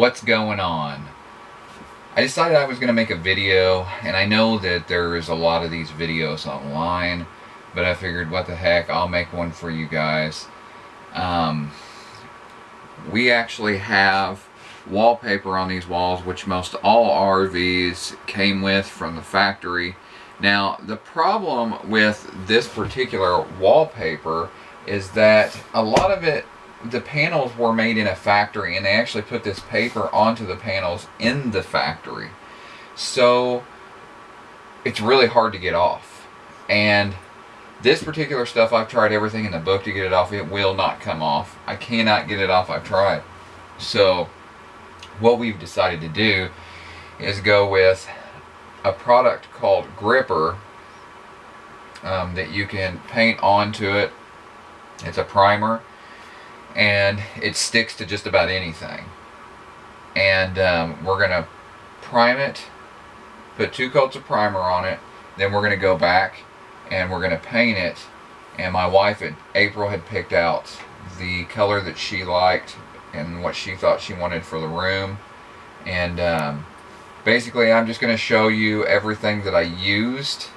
what's going on? I decided I was going to make a video, and I know that there's a lot of these videos online, but I figured, what the heck, I'll make one for you guys. We actually have wallpaper on these walls, which most all RVs came with from the factory. Now, the problem with this particular wallpaper is that a lot of it, the panels were made in a factory, and they actually put this paper onto the panels in the factory. So it's really hard to get off. And this particular stuff, I've tried everything in the book to get it off. It will not come off. I cannot get it off. I've tried. So what we've decided to do is go with a product called Gripper that you can paint onto it. It's a primer, and it sticks to just about anything. And we're going to prime it, put 2 coats of primer on it, then we're going to go back and we're going to paint it. And my wife, April, had picked out the color that she liked and what she thought she wanted for the room. And basically I'm just going to show you everything that I used,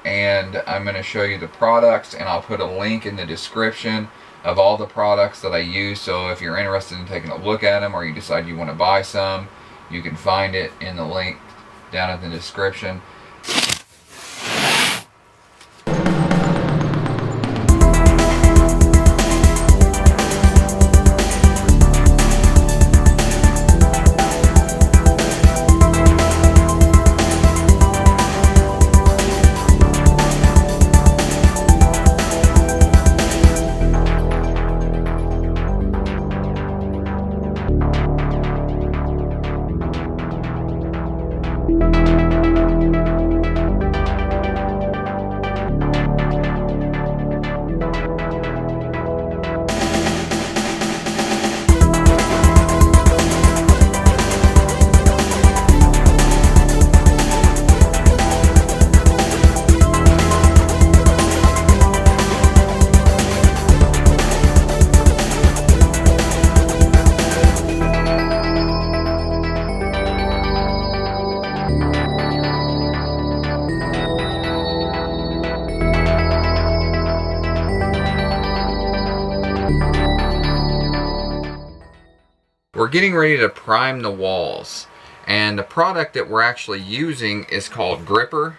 and I'm going to show you the products, and I'll put a link in the description of all the products that I use. So if you're interested in taking a look at them, or you decide you want to buy some, you can find it in the link down in the description. We're getting ready to prime the walls, and the product that we're actually using is called Gripper.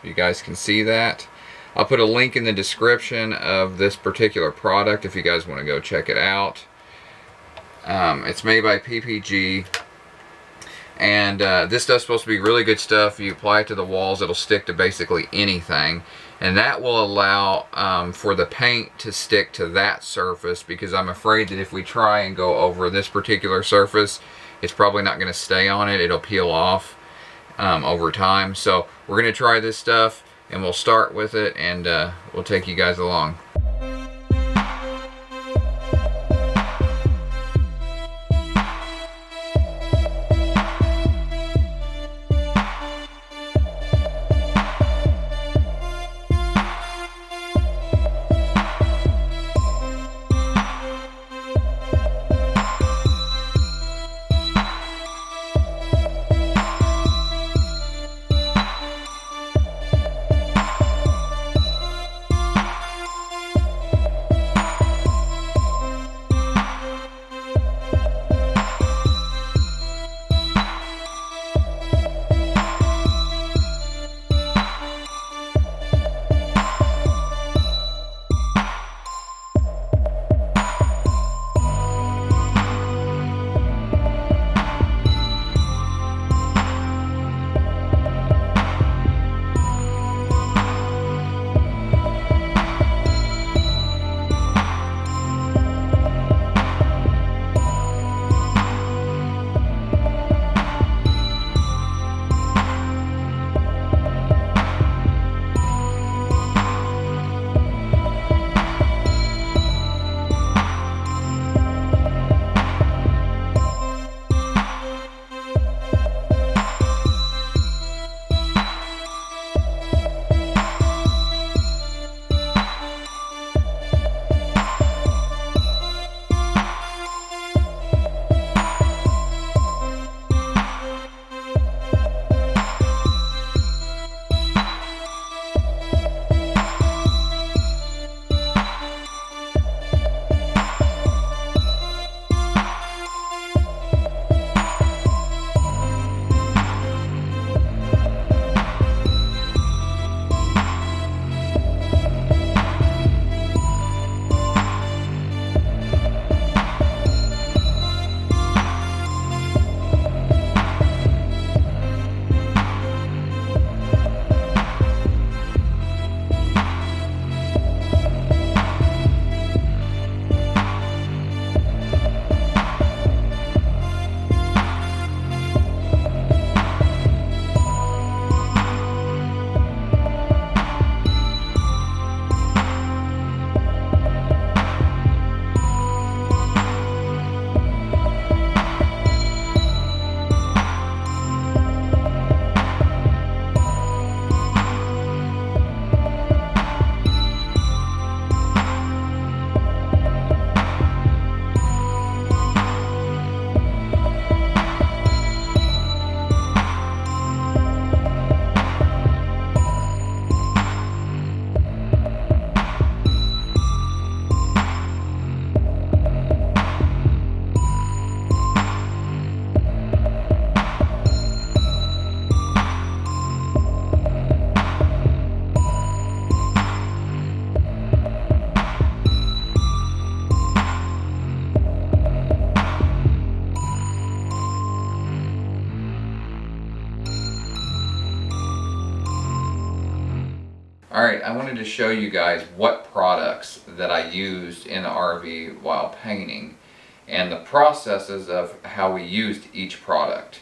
You guys can see that. I'll put a link in the description of this particular product if you guys want to go check it out. It's made by PPG, and this stuff's supposed to be really good stuff. You apply it to the walls, it'll stick to basically anything, and that will allow for the paint to stick to that surface, because I'm afraid that if we try and go over this particular surface, it's probably not going to stay on it. It'll peel off over time. So we're going to try this stuff, and we'll start with it, and we'll take you guys along. I wanted to show you guys what products that I used in the RV while painting and the processes of how we used each product.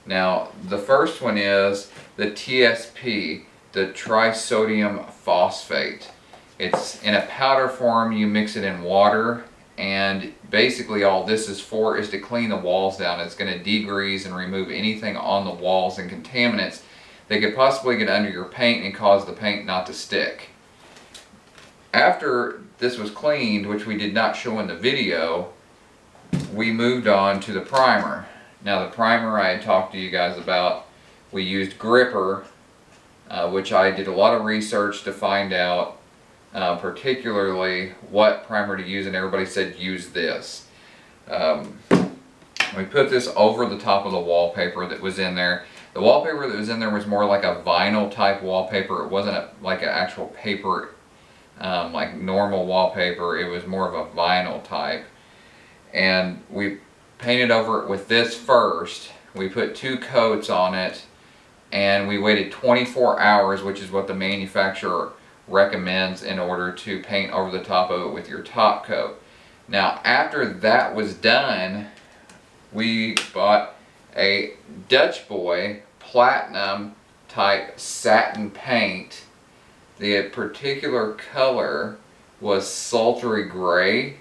Now, the first one is the TSP, the trisodium phosphate. It's in a powder form. You mix it in water, and basically all this is for is to clean the walls down. It's going to degrease and remove anything on the walls and contaminants that could possibly get under your paint and cause the paint not to stick. After this was cleaned, which we did not show in the video, we moved on to the primer. Now, the primer I had talked to you guys about, we used Gripper, which I did a lot of research to find out particularly what primer to use, and everybody said use this. We put this over the top of the wallpaper that was in there. The wallpaper that was in there was more like a vinyl type wallpaper. It wasn't like an actual paper, like normal wallpaper. It was more of a vinyl type. And we painted over it with this first. We put 2 coats on it, and we waited 24 hours, which is what the manufacturer recommends in order to paint over the top of it with your top coat. Now, after that was done, we bought a Dutch Boy platinum type satin paint. The particular color was sultry gray,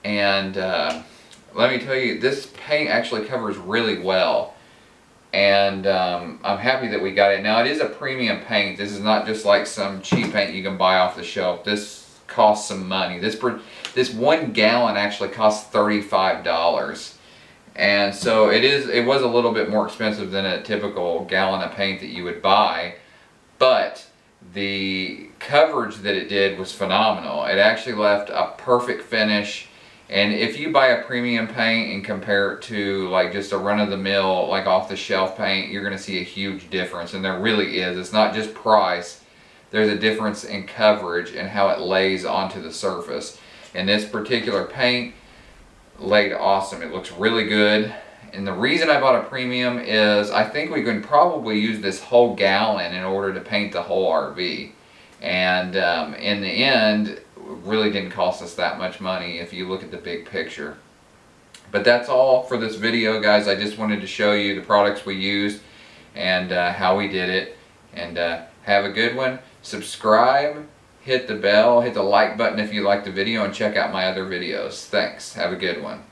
and let me tell you, this paint actually covers really well, and I'm happy that we got it. Now, it is a premium paint. This is not just like some cheap paint you can buy off the shelf. This costs some money. This 1 gallon actually costs $35. And so it was a little bit more expensive than a typical gallon of paint that you would buy, but the coverage that it did was phenomenal. It actually left a perfect finish. And if you buy a premium paint and compare it to like just a run-of-the-mill, like off-the-shelf paint, you're going to see a huge difference. And there really is. It's not just price. There's a difference in coverage and how it lays onto the surface. And this particular paint laid awesome. It looks really good. And the reason I bought a premium is I think we can probably use this whole gallon in order to paint the whole RV. And in the end, it really didn't cost us that much money if you look at the big picture. But that's all for this video, guys. I just wanted to show you the products we used and how we did it. And have a good one. Subscribe, hit the bell, hit the like button if you like the video, and check out my other videos. Thanks. Have a good one.